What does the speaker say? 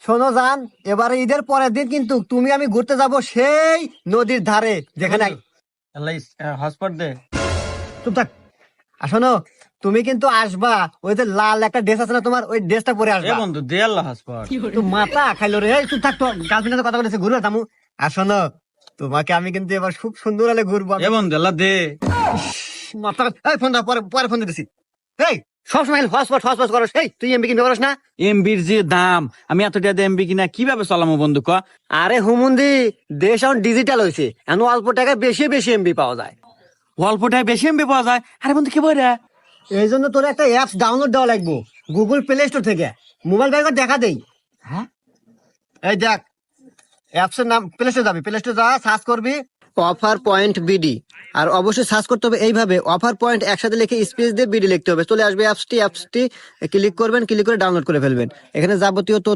শোনো জান, এবারে ঈদের পরের দিন কিন্তু তুমি আমি ঘুরতে যাব সেই নদীর ধারে যেখানে হটস্পট দে। চুপ থাক। আর শোনো, তুমি কিন্তু আসবা, ওই যে লাল একটা ড্রেস আছে না তোমার, ওই ড্রেসটা পরে এ আসবা। বন্ধু দে আল্লাহ হটস্পট। তো মাথা খাইলো রে, এই চুপ থাক তো, গার্লফ্রেন্ডের কথা বলেছে ঘুরবে তামু। আর শোনো, তোমাকে আমি কিন্তু এবার খুব সুন্দর হলে ঘুরবো। এ বন্ধু আল্লাহ দে। মাথা, এই ফোন দাও, পরে পরে ফোন দিতেছি। এই সবসময় হসপট হসপট করো, সেই তুই এমবি কিনতে পারস না? এমবির যে দাম, আমি এত টাকা এমবি কিনা কিভাবে চালামো বন্ধু ক? আরে হুমুন্দি, দেশ এখন ডিজিটাল হয়েছে, এখন অল্প টাকায় বেশি বেশি এমবি পাওয়া যায়। অল্পটায় বেশি এমবি পাওয়া যায়। আরে বন্ধু কি বলে? এই জন্য তোর একটা অ্যাপস ডাউনলোড দেওয়া লাগবে গুগল প্লে স্টোর থেকে। মোবাইল ব্যাগ দেখা দেই। হ্যাঁ এই দেখ, অ্যাপস এর নাম, প্লে স্টোর যাবি, প্লে স্টোর যা সার্চ করবি অফার পয়েন্ট বিডি। আর অবশ্যই সার্চ করতে হবে এইভাবে, অফার পয়েন্ট একসাথে লিখে স্পেস দিয়ে বিডি লিখতে হবে, চলে আসবে অ্যাপসটি ক্লিক করবেন, ক্লিক করে ডাউনলোড করে ফেলবেন। এখানে যাবতীয় তথ্য